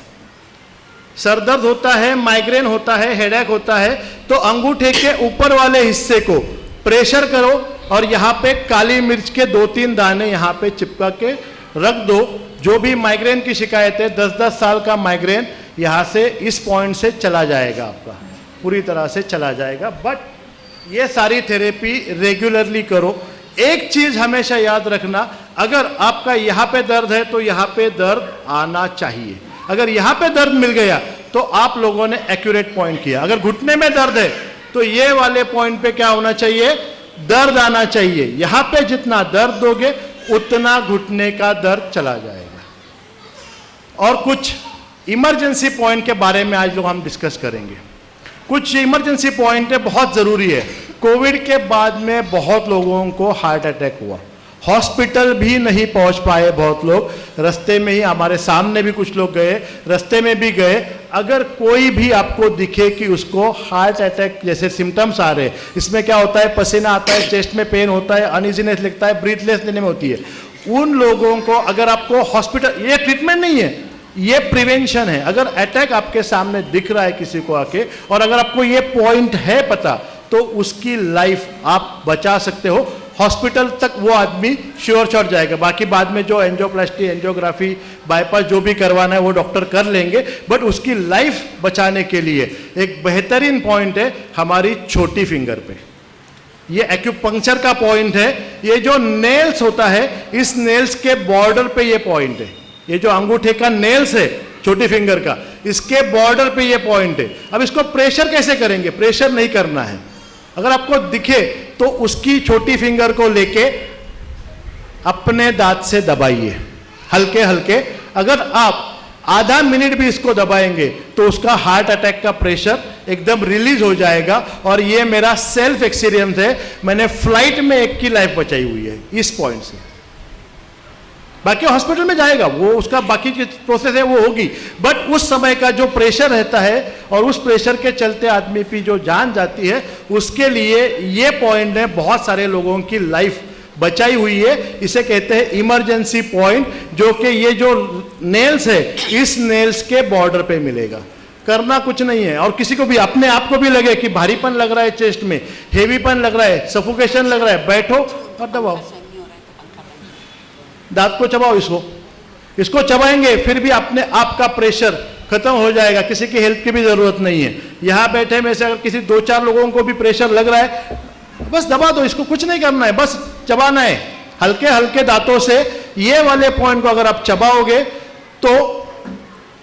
सर दर्द होता है, माइग्रेन होता है, हेडेक होता है, तो अंगूठे के ऊपर वाले हिस्से को प्रेशर करो और यहाँ पे काली मिर्च के 2-3 दाने यहाँ पे चिपका के रख दो। जो भी माइग्रेन की शिकायत है, 10-10 साल का माइग्रेन यहाँ से इस पॉइंट से चला जाएगा, आपका पूरी तरह से चला जाएगा। बट ये सारी थेरेपी रेगुलरली करो। एक चीज हमेशा याद रखना, अगर आपका यहाँ पे दर्द है तो यहाँ पे दर्द आना चाहिए। अगर यहाँ पे दर्द मिल गया तो आप लोगों ने एक्यूरेट पॉइंट किया। अगर घुटने में दर्द है तो ये वाले पॉइंट पे क्या होना चाहिए, दर्द आना चाहिए। यहाँ पे जितना दर्द दोगे उतना घुटने का दर्द चला जाएगा। और कुछ इमरजेंसी पॉइंट के बारे में आज लोग हम डिस्कस करेंगे। कुछ इमरजेंसी पॉइंट है, बहुत ज़रूरी है। कोविड के बाद में बहुत लोगों को हार्ट अटैक हुआ, हॉस्पिटल भी नहीं पहुंच पाए बहुत लोग, रास्ते में ही, हमारे सामने भी कुछ लोग गए, रास्ते में भी गए। अगर कोई भी आपको दिखे कि उसको हार्ट अटैक जैसे सिम्टम्स आ रहे हैं, इसमें क्या होता है, पसीना आता है, चेस्ट में पेन होता है, अनइजीनेस लगता है, ब्रीथलेस लेने में होती है, उन लोगों को अगर आपको हॉस्पिटल, ये ट्रीटमेंट नहीं है, ये प्रिवेंशन है। अगर अटैक आपके सामने दिख रहा है किसी को आके, और अगर आपको ये पॉइंट है पता, तो उसकी लाइफ आप बचा सकते हो। हॉस्पिटल तक वो आदमी श्योर शॉट जाएगा, बाकी बाद में जो एंजियोप्लास्टी, एंजियोग्राफी, बाईपास जो भी करवाना है वो डॉक्टर कर लेंगे, बट उसकी लाइफ बचाने के लिए एक बेहतरीन पॉइंट है हमारी छोटी फिंगर पे। ये एक्यूपंक्चर का पॉइंट है। ये जो नेल्स होता है, इस नेल्स के बॉर्डर पे ये पॉइंट है। ये जो अंगूठे का नेल्स है छोटी फिंगर का, इसके बॉर्डर पे ये पॉइंट है। अब इसको प्रेशर कैसे करेंगे, प्रेशर नहीं करना है। अगर आपको दिखे तो उसकी छोटी फिंगर को लेके अपने दांत से दबाइए हल्के हल्के। अगर आप आधा मिनट भी इसको दबाएंगे तो उसका हार्ट अटैक का प्रेशर एकदम रिलीज हो जाएगा। और ये मेरा सेल्फ एक्सपीरियंस है, मैंने फ्लाइट में एक की लाइफ बचाई हुई है इस पॉइंट से। बाकी हॉस्पिटल में जाएगा वो, उसका बाकी की प्रोसेस है वो होगी, बट उस समय का जो प्रेशर रहता है और उस प्रेशर के चलते आदमी की जो जान जाती है, उसके लिए ये पॉइंट ने बहुत सारे लोगों की लाइफ बचाई हुई है। इसे कहते हैं इमरजेंसी पॉइंट, जो कि ये जो नेल्स है, इस नेल्स के बॉर्डर पे मिलेगा। करना कुछ नहीं है। और किसी को भी, अपने आप को भी लगे कि भारीपन लग रहा है चेस्ट में, हेवीपन लग रहा है, सफोकेशन लग रहा है, बैठो और दबाओ, दांत को चबाओ, इसको चबाएंगे, फिर भी अपने आप का प्रेशर खत्म हो जाएगा। किसी की हेल्प की भी जरूरत नहीं है। यहां बैठे में से अगर किसी 2-4 लोगों को भी प्रेशर लग रहा है, बस दबा दो, इसको कुछ नहीं करना है, बस चबाना है हल्के हल्के दांतों से। ये वाले पॉइंट को अगर आप चबाओगे तो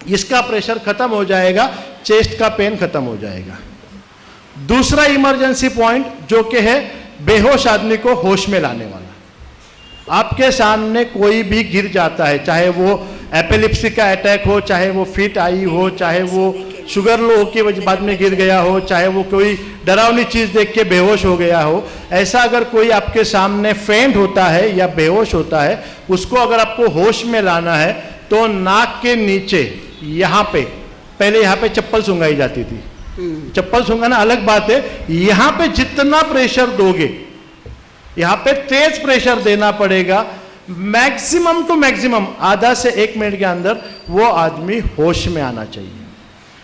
इसका प्रेशर खत्म हो जाएगा, चेस्ट का पेन खत्म हो जाएगा। दूसरा इमरजेंसी पॉइंट जो कि है बेहोश आदमी को होश में लाने वाला। आपके सामने कोई भी गिर जाता है, चाहे वो एपिलेप्सी का अटैक हो, चाहे वो फिट आई हो, चाहे वो शुगर लो के बाद में गिर गया हो, चाहे वो कोई डरावनी चीज देख के बेहोश हो गया हो, ऐसा अगर कोई आपके सामने फेंट होता है या बेहोश होता है, उसको अगर आपको होश में लाना है तो नाक के नीचे यहाँ पे, पहले यहाँ पे चप्पल सुंघाई जाती थी, चप्पल सुंघाना अलग बात है, यहाँ पे जितना प्रेशर दोगे, यहाँ पे तेज प्रेशर देना पड़ेगा। मैक्सिमम टू मैक्सिमम आधा से 1 मिनट के अंदर वो आदमी होश में आना चाहिए।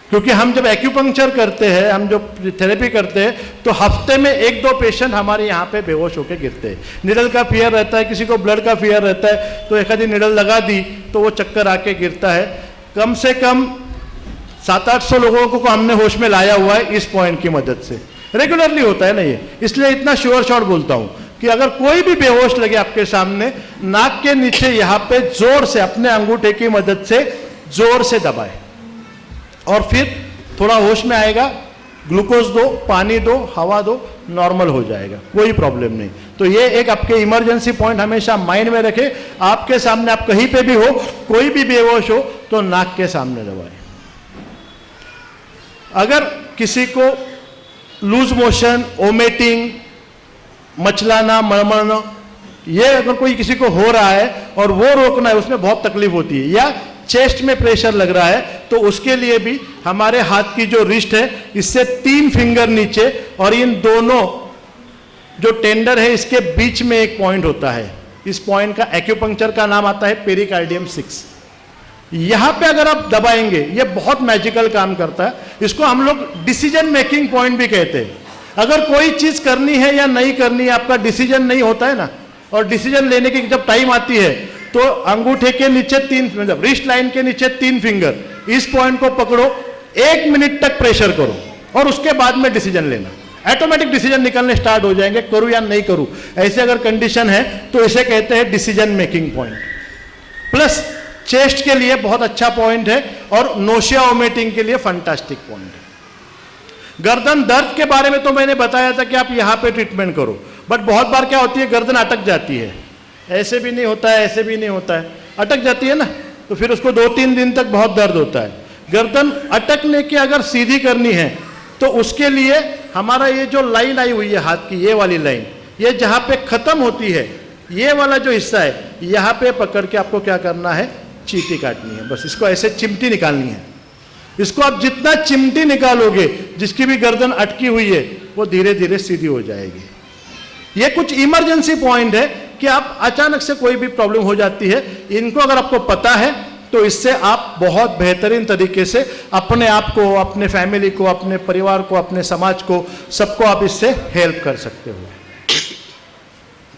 क्योंकि हम जब एक्यूपंक्चर करते हैं, हम जो थेरेपी करते हैं, तो हफ्ते में 1-2 पेशेंट हमारे यहाँ पे बेहोश होकर गिरते हैं। निडल का फियर रहता है, किसी को ब्लड का फियर रहता है, तो एक आधी निडल लगा दी तो वो चक्कर आके गिरता है। कम से कम 700-800 लोगों को हमने होश में लाया हुआ है इस पॉइंट की मदद से। रेगुलरली होता है ना ये, इसलिए इतना श्योर शॉट बोलता हूँ कि अगर कोई भी बेहोश लगे आपके सामने, नाक के नीचे यहाँ पे जोर से अपने अंगूठे की मदद से जोर से दबाए और फिर थोड़ा होश में आएगा, ग्लूकोज दो, पानी दो, हवा दो, नॉर्मल हो जाएगा, कोई प्रॉब्लम नहीं। तो ये एक आपके इमरजेंसी पॉइंट हमेशा माइंड में रखे। आपके सामने, आप कहीं पे भी हो, कोई भी बेहोश हो तो नाक के सामने दबाए। अगर किसी को लूज मोशन, वोमिटिंग, मचलाना, मड़मड़ना, ये अगर कोई किसी को हो रहा है और वो रोकना है, उसमें बहुत तकलीफ होती है, या चेस्ट में प्रेशर लग रहा है, तो उसके लिए भी हमारे हाथ की जो रिस्ट है, इससे 3 फिंगर नीचे और इन दोनों जो टेंडर है इसके बीच में एक पॉइंट होता है। इस पॉइंट का एक्यूपंक्चर का नाम आता है पेरिकार्डियम 6। यहां पे अगर आप दबाएंगे, ये बहुत मैजिकल काम करता है। इसको हम लोग डिसीजन मेकिंग पॉइंट भी कहते हैं। अगर कोई चीज करनी है या नहीं करनी है, आपका डिसीजन नहीं होता है ना, और डिसीजन लेने की जब टाइम आती है तो अंगूठे के नीचे 3, मतलब रिस्ट लाइन के नीचे 3 फिंगर, इस पॉइंट को पकड़ो, 1 मिनट तक प्रेशर करो और उसके बाद में डिसीजन लेना। ऑटोमेटिक डिसीजन निकलने स्टार्ट हो जाएंगे, करूं या नहीं करूं, ऐसे अगर कंडीशन है तो इसे कहते हैं decision making point. Plus chest के लिए बहुत अच्छा पॉइंट है और नोशिया वोमिटिंग के लिए फंटास्टिक पॉइंट है। गर्दन दर्द के बारे में तो मैंने बताया था कि आप यहाँ पे ट्रीटमेंट करो, बट बहुत बार क्या होती है, गर्दन अटक जाती है, ऐसे भी नहीं होता है, ऐसे भी नहीं होता है, अटक जाती है ना, तो फिर उसको 2-3 दिन तक बहुत दर्द होता है। गर्दन अटकने की अगर सीधी करनी है तो उसके लिए हमारा ये जो लाइन आई हुई है हाथ की, ये वाली लाइन, ये जहाँ पे खत्म होती है, ये वाला जो हिस्सा है, यहाँ पे पकड़ के आपको क्या करना है, चींटी काटनी है। बस इसको ऐसे चिमटी निकालनी है। इसको आप जितना चिमटी निकालोगे, जिसकी भी गर्दन अटकी हुई है, वो धीरे धीरे सीधी हो जाएगी। ये कुछ इमरजेंसी पॉइंट है कि आप अचानक से कोई भी प्रॉब्लम हो जाती है, इनको अगर आपको पता है तो इससे आप बहुत बेहतरीन तरीके से अपने आप को, अपने फैमिली को, अपने परिवार को, अपने समाज को, सबको आप इससे हेल्प कर सकते हो।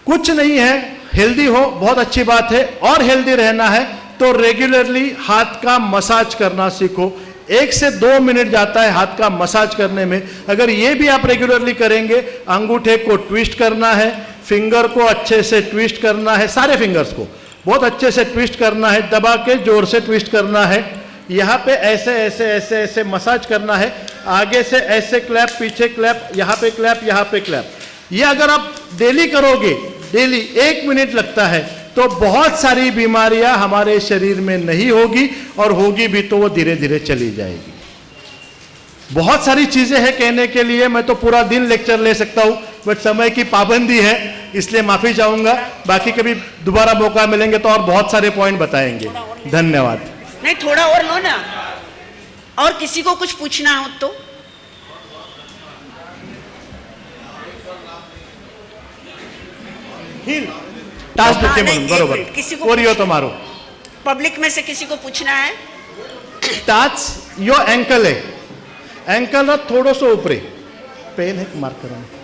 कुछ नहीं है, हेल्दी हो, बहुत अच्छी बात है, और हेल्दी रहना है तो रेगुलरली हाथ का मसाज करना सीखो। 1 से 2 मिनट जाता है हाथ का मसाज करने में। अगर ये भी आप रेगुलरली करेंगे, अंगूठे को ट्विस्ट करना है, फिंगर को अच्छे से ट्विस्ट करना है, सारे फिंगर्स को बहुत अच्छे से ट्विस्ट करना है, दबा के जोर से ट्विस्ट करना है, यहाँ पे ऐसे ऐसे ऐसे ऐसे मसाज करना है, आगे से ऐसे क्लैप, पीछे क्लैप, यहाँ पे क्लैप, यहाँ पे क्लैप। ये अगर आप डेली करोगे, डेली 1 मिनट लगता है, तो बहुत सारी बीमारियां हमारे शरीर में नहीं होगी, और होगी भी तो वो धीरे धीरे चली जाएगी। बहुत सारी चीजें हैं कहने के लिए, मैं तो पूरा दिन लेक्चर ले सकता हूं, बट समय की पाबंदी है, इसलिए माफी चाहूंगा। बाकी कभी दोबारा मौका मिलेंगे तो और बहुत सारे पॉइंट बताएंगे। धन्यवाद। नहीं, थोड़ा और लो ना, और किसी को कुछ पूछना हो तो। टाच देते नहीं, म्हणून, एक बरोबर, मिनिट, किसी को और यो तो मारो। पब्लिक में से किसी को पूछना है? टाच यो एंकल है, एंकल थोड़ो सो ऊपरे, पेन है, मार्कर है।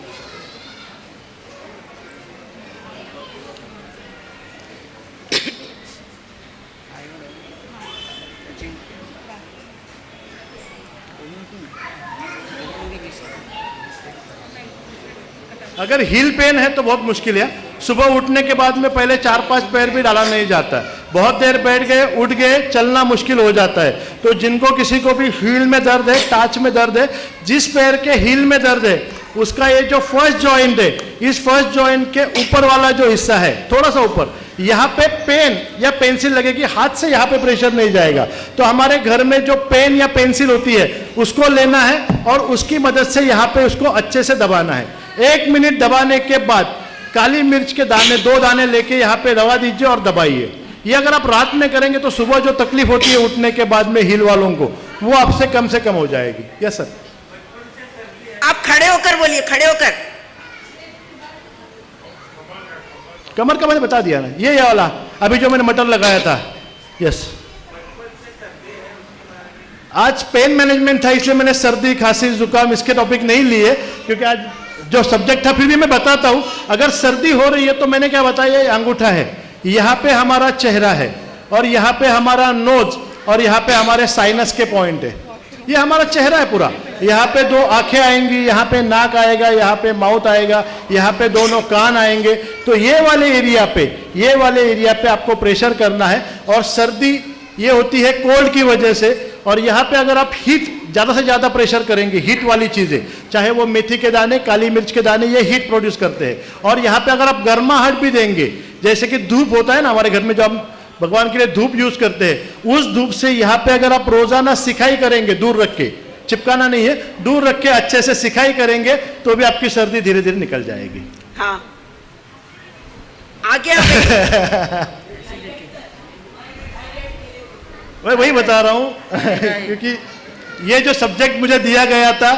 अगर हील पेन है तो बहुत मुश्किल है। सुबह उठने के बाद में पहले 4-5 पैर भी डाला नहीं जाता है, बहुत देर बैठ गए, उठ गए, चलना मुश्किल हो जाता है। तो जिनको किसी को भी हील में दर्द है, टाच में दर्द है, जिस पैर के हील में दर्द है, उसका ये जो फर्स्ट जॉइंट है, इस फर्स्ट जॉइंट के ऊपर वाला जो हिस्सा है, थोड़ा सा ऊपर, यहाँ पे पेन या पेंसिल लगेगी, हाथ से यहाँ पे प्रेशर नहीं जाएगा। तो हमारे घर में जो पेन या पेंसिल होती है उसको लेना है और उसकी मदद से यहाँ पे उसको अच्छे से दबाना है। 1 मिनट दबाने के बाद काली मिर्च के दाने 2 दाने लेके यहाँ पे दबा दीजिए और दबाइए। ये अगर आप रात में करेंगे तो सुबह जो तकलीफ होती है उठने के बाद में हील वालों को, वो आपसे कम से कम हो जाएगी। Yes sir. आप खड़े होकर बोलिए, खड़े होकर। कमर का मैंने बता दिया ना, ये वाला अभी जो मैंने मटर लगाया था। यस, आज पेन मैनेजमेंट था, इसलिए मैंने सर्दी खांसी जुकाम इसके टॉपिक नहीं लिए, क्योंकि आज जो सब्जेक्ट था, फिर भी मैं बताता हूं। अगर सर्दी हो रही है तो मैंने क्या बताया, ये अंगूठा है, यहाँ पे हमारा चेहरा है, और यहाँ पे हमारा नोज, और यहाँ पे हमारे साइनस के पॉइंट है। ये हमारा चेहरा है पूरा। यहाँ पे 2 आंखें आएंगी, यहाँ पे नाक आएगा, यहाँ पे माउथ आएगा, यहाँ पे दोनों कान आएंगे। तो ये वाले एरिया पे आपको प्रेशर करना है। और सर्दी ये होती है कोल्ड की वजह से, और यहाँ पे अगर आप हीट ज़्यादा से ज़्यादा प्रेशर करेंगे, हीट वाली चीज़ें, चाहे वो मेथी के दाने, काली मिर्च के दाने, ये हीट प्रोड्यूस करते हैं। और यहाँ पे अगर आप गर्माहट भी देंगे, जैसे कि धूप होता है ना हमारे घर में, जो हम भगवान के लिए धूप यूज करते हैं, उस धूप से यहाँ पे अगर आप रोजाना सिकाई करेंगे, दूर रख के, चिपकाना नहीं है, दूर रख के अच्छे से सिकाई करेंगे, तो भी आपकी सर्दी धीरे धीरे निकल जाएगी। हाँ, आगे आगे। मैं वही बता रहा हूं क्योंकि ये जो सब्जेक्ट मुझे दिया गया था,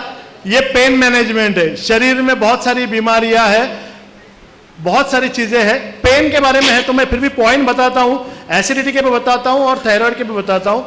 ये पेन मैनेजमेंट है। शरीर में बहुत सारी बीमारियां हैं, बहुत सारी चीजें हैं। पेन के बारे में है तो मैं फिर भी पॉइंट बताता हूं, एसिडिटी के भी बताता हूं और थायराइड के भी बताता हूं।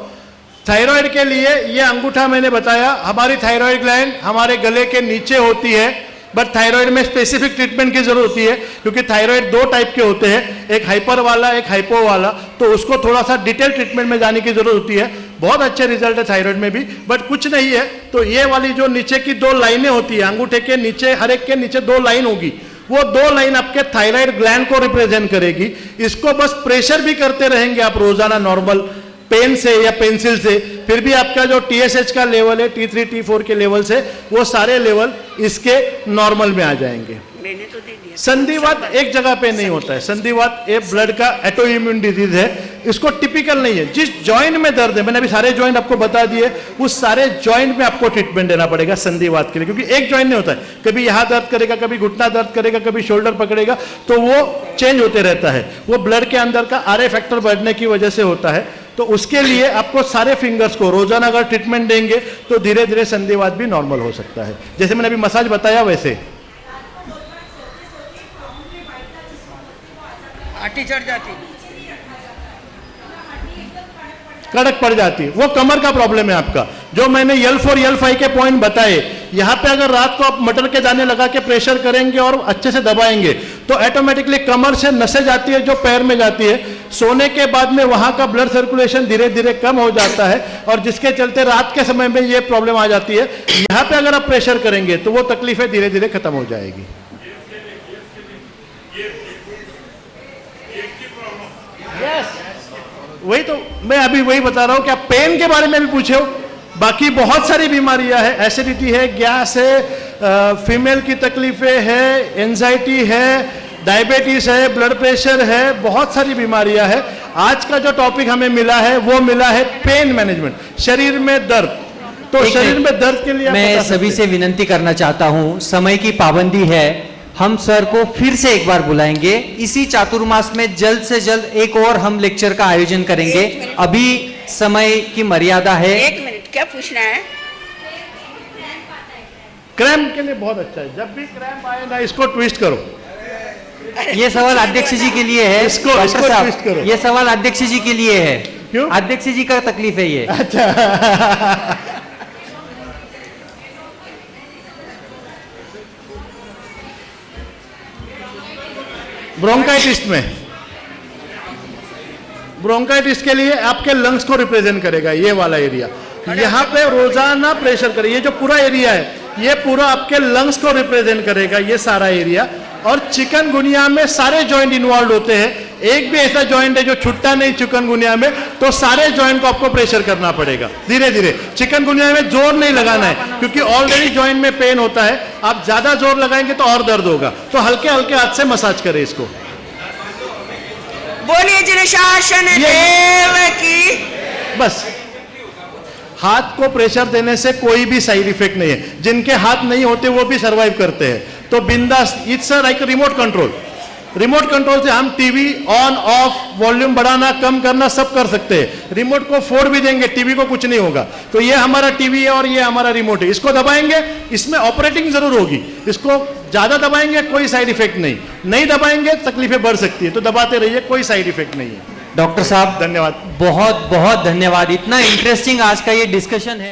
थायराइड के लिए ये अंगूठा मैंने बताया, हमारी थायराइड ग्लैंड हमारे गले के नीचे होती है, बट थायराइड में स्पेसिफिक ट्रीटमेंट की जरूरत होती है, क्योंकि थायराइड 2 टाइप के होते हैं, एक हाइपर वाला, एक हाइपो वाला। तो उसको थोड़ा सा डिटेल ट्रीटमेंट में जाने की जरूरत होती है। बहुत अच्छे रिजल्ट है थायराइड में भी, बट कुछ नहीं है। तो ये वाली जो नीचे की 2 लाइनें होती है, अंगूठे के नीचे, हर एक के नीचे 2 लाइन होगी, वो 2 लाइन आपके थायराइड ग्लैंड को रिप्रेजेंट करेगी। इसको बस प्रेशर भी करते रहेंगे आप रोजाना नॉर्मल पेन से या पेंसिल से, फिर भी आपका जो TSH का लेवल है, T3 T4 के लेवल से, वो सारे लेवल इसके नॉर्मल में आ जाएंगे। मैंने तो दे दिया। संधिवात एक जगह पे नहीं होता है। संधिवात एक ब्लड का ऑटो इम्यून डिजीज है, इसको टिपिकल नहीं है। जिस जॉइंट में दर्द है, मैंने अभी सारे जॉइंट आपको बता दिए, उस सारे जॉइंट में आपको ट्रीटमेंट देना पड़ेगा संधिवात के लिए, क्योंकि एक जॉइंट नहीं होता है। कभी यहाँ दर्द करेगा, कभी घुटना दर्द करेगा, कभी शोल्डर पकड़ेगा, तो वो चेंज होते रहता है। वो ब्लड के अंदर का RA फैक्टर बढ़ने की वजह से होता है। तो उसके लिए आपको सारे फिंगर्स को रोजाना अगर ट्रीटमेंट देंगे तो धीरे धीरे संधिवात भी नॉर्मल हो सकता है। जैसे मैंने अभी मसाज बताया वैसे। आटी चढ़ जाती, कड़क पड़ जाती है, वो कमर का प्रॉब्लम है आपका। जो मैंने L4 L5 के पॉइंट बताए, यहाँ पे अगर रात को आप मटर के दाने लगा के प्रेशर करेंगे और अच्छे से दबाएंगे तो ऑटोमेटिकली कमर से नसें जाती है जो पैर में जाती है। सोने के बाद में वहाँ का ब्लड सर्कुलेशन धीरे धीरे कम हो जाता है, और जिसके चलते रात के समय में ये प्रॉब्लम आ जाती है। यहाँ पे अगर आप प्रेशर करेंगे तो वो तकलीफें धीरे धीरे खत्म हो जाएगी। वही तो मैं अभी वही बता रहा हूं कि आप पेन के बारे में भी पूछे हो, बाकी बहुत सारी बीमारियां हैं। एसिडिटी है, गैस है, फीमेल की तकलीफें है, एंजाइटी है, डायबिटीज है, ब्लड प्रेशर है, बहुत सारी बीमारियां हैं। आज का जो टॉपिक हमें मिला है वो मिला है पेन मैनेजमेंट, शरीर में दर्द। तो शरीर में दर्द के लिए मैं सभी से विनंती करना चाहता हूं, समय की पाबंदी है, हम सर को फिर से एक बार बुलाएंगे। इसी चातुर्मास में जल्द से जल्द एक और हम लेक्चर का आयोजन करेंगे। अभी समय की मर्यादा है। 1 मिनट, क्या पूछना है? क्रैम्प के लिए बहुत अच्छा है, जब भी क्रैम्प आए ना इसको ट्विस्ट करो। ये सवाल अध्यक्ष जी के लिए है। इसको डॉक्टर साहब, ट्विस्ट करो। ये सवाल अध्यक्ष जी के लिए है। क्यों? अध्यक्ष जी का तकलीफ है ये। अच्छा ब्रोंकाइटिस में, ब्रोंकाइटिस के लिए आपके लंग्स को रिप्रेजेंट करेगा ये वाला एरिया। यहाँ पे रोजाना प्रेशर करें, ये जो पूरा एरिया है ये पूरा आपके लंग्स को रिप्रेजेंट करेगा, ये सारा एरिया। और चिकनगुनिया में सारे जॉइंट इन्वॉल्व होते हैं, एक भी ऐसा जॉइंट है जो छुट्टा नहीं चिकनगुनिया में, तो सारे जॉइंट को आपको प्रेशर करना पड़ेगा धीरे धीरे। चिकनगुनिया में जोर नहीं लगाना है, क्योंकि ऑलरेडी जॉइंट में पेन होता है। आप ज्यादा जोर लगाएंगे तो और दर्द होगा, तो हल्के हल्के हाथ से मसाज करें इसको। बोलिए जिन शासन देव की। बस हाथ को प्रेशर देने से कोई भी साइड इफेक्ट नहीं है। जिनके हाथ नहीं होते वो भी सरवाइव करते हैं, तो बिंदास। It's like remote control. Remote control से हम टीवी ऑन ऑफ, वॉल्यूम बढ़ाना कम करना सब कर सकते हैं। रिमोट को फोड़ भी देंगे, टीवी को कुछ नहीं होगा। तो ये हमारा टीवी है और ये हमारा रिमोट है, इसको दबाएंगे, इसमें ऑपरेटिंग जरूर होगी। इसको ज्यादा दबाएंगे कोई साइड इफेक्ट नहीं, नहीं दबाएंगे तकलीफें बढ़ सकती है, तो दबाते रहिए, कोई साइड इफेक्ट नहीं है। डॉक्टर साहब धन्यवाद। बहुत बहुत धन्यवाद। इतना इंटरेस्टिंग आज का ये डिस्कशन है।